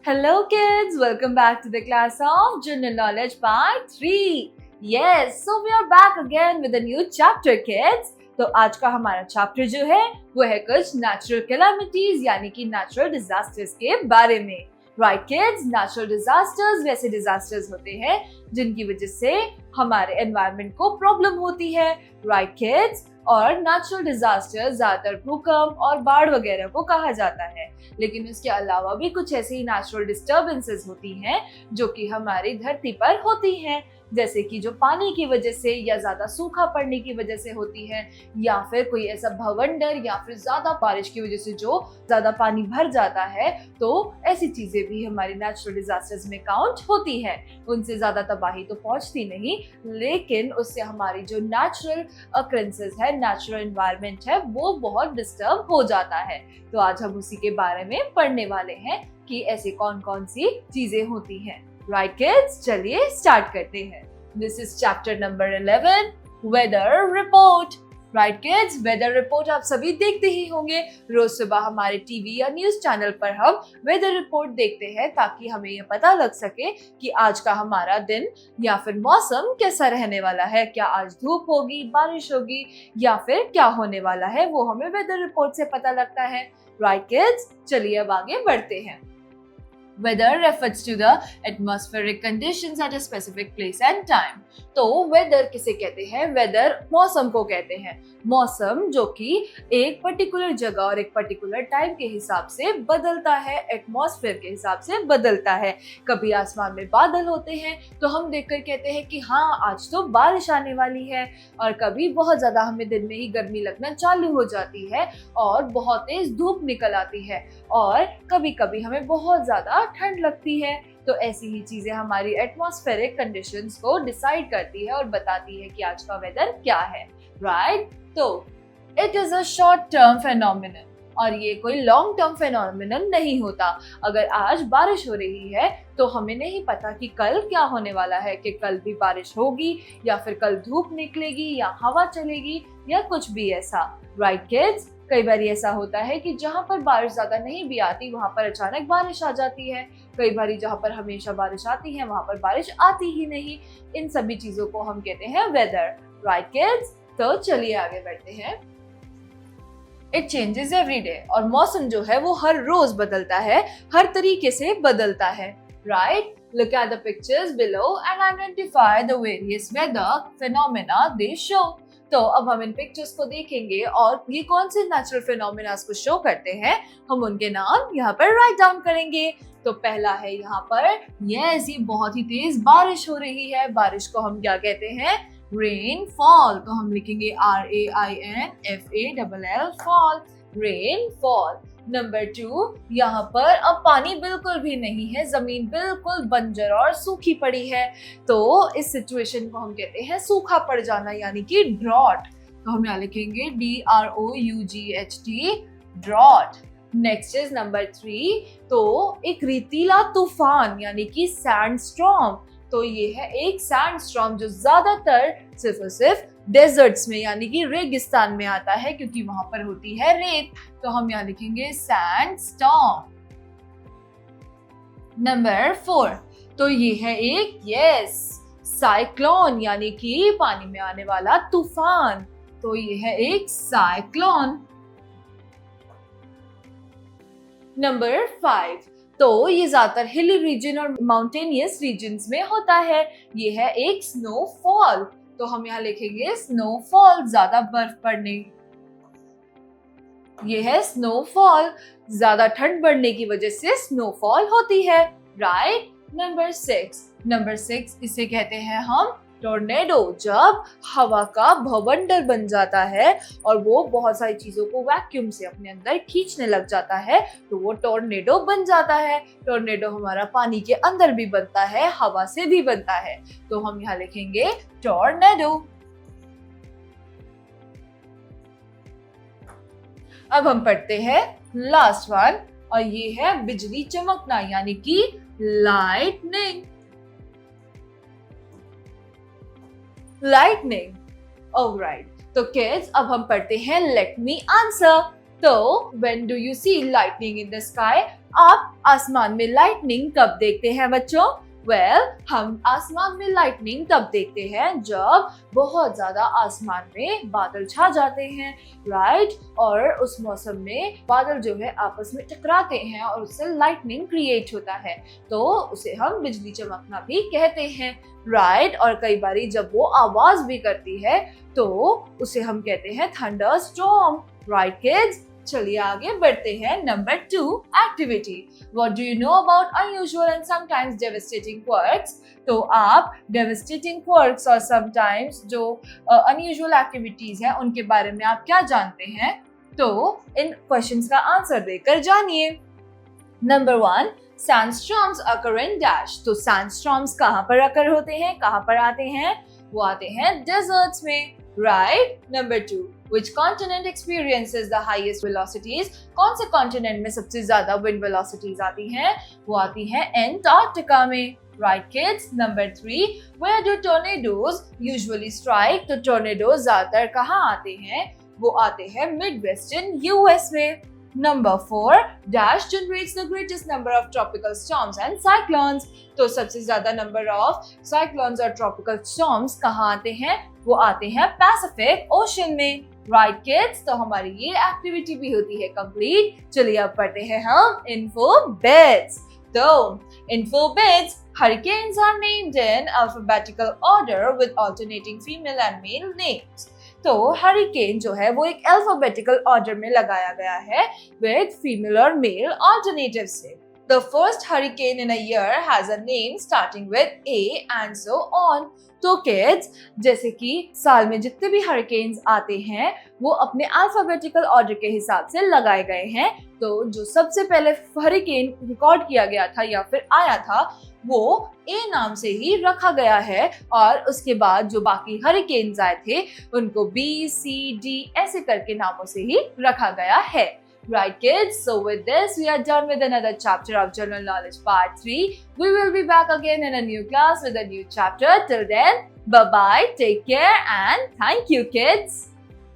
Hello kids, welcome back to the class of General Knowledge Part 3. Yes, so we are back again with a new chapter kids. तो आज का हमारा chapter जो है वो है कुछ नेचुरल कैलामिटीज यानी कि नेचुरल डिजास्टर्स के बारे में. राइट किड्स, नेचुरल डिजास्टर्स वैसे डिजास्टर्स होते हैं जिनकी वजह से हमारे एनवायरनमेंट को प्रॉब्लम होती है. राइट किड्स, और नेचुरल डिजास्टर ज्यादातर भूकंप और बाढ़ वगैरह को कहा जाता है, लेकिन इसके अलावा भी कुछ ऐसी नेचुरल डिस्टर्बेंसेस होती हैं जो कि हमारी धरती पर होती हैं, जैसे कि जो पानी की वजह से या ज्यादा सूखा पड़ने की वजह से होती है, या फिर कोई ऐसा भवंडर या फिर ज्यादा बारिश की वजह से जो ज्यादा पानी भर जाता है. तो ऐसी चीजें भी हमारी नेचुरल डिजास्टर्स में काउंट होती है. उनसे ज्यादा तबाही तो पहुंचती नहीं, लेकिन उससे हमारी जो नेचुरल अकरेंसेस है, नेचुरल एनवायरनमेंट है, वो बहुत डिस्टर्ब हो जाता है. तो आज हम उसी के बारे में पढ़ने वाले हैं कि ऐसे कौन कौन सी चीजें होती हैं. राइट किड्स, चलिए स्टार्ट करते हैं. This is chapter number 11, weather report. Right kids, weather report आप सभी देखते ही होंगे. रोज सुबह हमारे टीवी या न्यूज चैनल पर हम वेदर रिपोर्ट देखते हैं ताकि हमें ये पता लग सके कि आज का हमारा दिन या फिर मौसम कैसा रहने वाला है. क्या आज धूप होगी, बारिश होगी या फिर क्या होने वाला है, वो हमें वेदर रिपोर्ट से पता लगता है. राइट किड्स, चलिए अब आगे बढ़ते हैं. Weather refers to the atmospheric conditions at a specific place and time. तो weather किसे कहते हैं? weather मौसम को कहते हैं. मौसम जो कि एक पर्टिकुलर जगह और एक पर्टिकुलर टाइम के हिसाब से बदलता है, एटमॉस्फेयर के हिसाब से बदलता है. कभी आसमान में बादल होते हैं तो हम देखकर कहते हैं कि हाँ आज तो बारिश आने वाली है, और कभी बहुत ज्यादा हमें दिन में ही गर्मी लगना चालू हो जाती है और बहुत तेज धूप निकल आती है, और कभी कभी हमें बहुत ज्यादा ठंड लगती है. तो ऐसी ही चीजें हमारी एटमॉस्फेरिक कंडीशंस को डिसाइड करती है और बताती है कि आज का वेदर क्या है. राइट, तो it is a short term phenomenon, और ये कोई लॉन्ग टर्म फेनोमेनन नहीं होता. अगर आज बारिश हो रही है तो हमें नहीं पता कि कल क्या होने वाला है, कि कल भी बारिश होगी या फिर कल धूप निकलेगी या हवा चलेगी या कुछ भी ऐसा. राइट किड्स, कई बार ऐसा होता है कि जहाँ पर बारिश ज्यादा नहीं भी आती वहाँ पर अचानक बारिश आ जाती है. कई बार जहाँ पर हमेशा बारिश आती है वहाँ पर बारिश आती ही नहीं. इन सभी चीजों को हम कहते हैं वेदर. राइट किड्स, तो चलिए आगे बढ़ते हैं. इट चेंजेस एवरी डे, और मौसम जो है वो हर रोज बदलता है, हर तरीके से बदलता है. Right, look at the pictures below and identify the various weather phenomena they show. तो अब हम इन पिक्चर्स को देखेंगे और ये कौन से नेचुरल फिनोमेनास को शो करते हैं, हम उनके नाम यहाँ पर राइट डाउन करेंगे. तो पहला है यहाँ पर, यस, ये बहुत ही तेज बारिश हो रही है. बारिश को हम क्या कहते हैं? Rain fall. तो हम लिखेंगे RAINFALL, fall, rain fall. Number 2, यहाँ पर अब पानी बिल्कुल भी नहीं है, जमीन बिल्कुल बंजर और सूखी पड़ी है. तो इस सिचुएशन को हम कहते हैं सूखा पड़ जाना यानी कि ड्रॉट. तो हम यहाँ लिखेंगे DROUGHT, drought. Next is number 3, तो एक रेतीला तूफान यानी कि सैंडस्टॉर्म. तो ये है एक सैंडस्टॉर्म जो ज्यादातर सिर्फ और सिर्फ डेजर्ट्स में यानी कि रेगिस्तान में आता है, क्योंकि वहां पर होती है रेत. तो हम यहाँ लिखेंगे सैंडस्टॉर्म. नंबर 4, तो ये है एक, यस, साइक्लोन यानी कि पानी में आने वाला तूफान. तो ये है एक साइक्लोन. नंबर 5, तो ये ज्यादातर हिली रीजन और माउंटेनियस रीजन्स में होता है. ये है एक स्नोफॉल. तो हम यहाँ लिखेंगे स्नोफॉल, ज्यादा बर्फ पड़ने. ये है स्नोफॉल, ज्यादा ठंड बढ़ने की वजह से स्नोफॉल होती है. राइट. नंबर 6, इसे कहते हैं हम टोर्नेडो. जब हवा का भवंडर बन जाता है और वो बहुत सारी चीजों को वैक्यूम से अपने अंदर खींचने लग जाता है, तो वो टोर्नेडो बन जाता है. टोर्नेडो हमारा पानी के अंदर भी बनता है, हवा से भी बनता है. तो हम यहाँ लिखेंगे टोर्नेडो. अब हम पढ़ते हैं लास्ट वन, और ये है बिजली चमकना यानी कि लाइटनिंग. लाइटनिंग. ऑलराइट, तो किड्स अब हम पढ़ते हैं लेट मी आंसर. तो when do you see lightning in the sky? आप आसमान में लाइटनिंग कब देखते हैं बच्चों? हम आसमान में लाइटनिंग तब देखते हैं जब बहुत ज्यादा आसमान में बादल छा जाते हैं, राइट? और उस मौसम में बादल जो है आपस में टकराते हैं और उससे लाइटनिंग क्रिएट होता है, तो उसे हम बिजली चमकना भी कहते हैं, राइट? और कई बारी जब वो आवाज भी करती है तो उसे हम कहते हैं थंडर स्टॉर्म, राइट किड्स? चलिए आगे बढ़ते हैं। Number 2 activity. What do you know about unusual and sometimes devastating quirks? तो आप डेवास्टेटिंग क्वर्क्स और समटाइम्स जो अनयूजुअल एक्टिविटीज हैं उनके बारे में आप क्या जानते हैं? तो इन क्वेश्चंस का आंसर देकर जानिए। Number 1, sandstorms occur in dash. तो सैंडस्टॉर्म्स कहाँ पर अकर होते हैं, कहाँ पर आते हैं? वो आते हैं डेजर्ट्स में, right? Number 2, which continent experiences the highest velocities? कौन से कॉन्टिनेंट में सबसे ज्यादा विंड वेलोसिटीज आती हैं? वो आती हैं एंटार्क्टिका में, right kids? Number 3, where do tornadoes usually strike? तो टोर्नेडोज ज्यादातर कहाँ आते हैं? वो आते हैं मिड वेस्टर्न यूएस में। Number 4, Dash generates the greatest number of tropical storms and cyclones. तो सबसे ज्यादा नंबर ऑफ साइक्लोन्स और ट्रॉपिकल स्टॉर्म्स कहाँ आते हैं? वो आते हैं पैसिफिक ओशन में, राइट किड्स? तो हमारी ये एक्टिविटी भी होती है कंप्लीट। चलिए अब पढ़ते हैं हम इन्फो बिट्स। तो info bits, hurricanes are named in alphabetical order with alternating female and male names. तो हरिकेन जो है वो एक अल्फाबेटिकल ऑर्डर में लगाया गया है विद फीमेल और मेल ऑल्टरनेटिव से। The first hurricane in a year has a name starting with A and so on. तो किड्स, जैसे कि साल में जितने भी हरिकेन्स आते हैं वो अपने अल्फाबेटिकल ऑर्डर के हिसाब से लगाए गए हैं। तो जो सबसे पहले हरिकेन रिकॉर्ड किया गया था या फिर आया था वो ए नाम से ही रखा गया है, और उसके बाद जो बाकी हरिकेन्स आए थे उनको बी, सी, डी ऐसे करके नामों से ही रखा गया है। Right kids, so with this we are done with another chapter of General Knowledge Part 3. We will be back again in a new class with a new chapter. Till then, bye-bye, take care and thank you kids.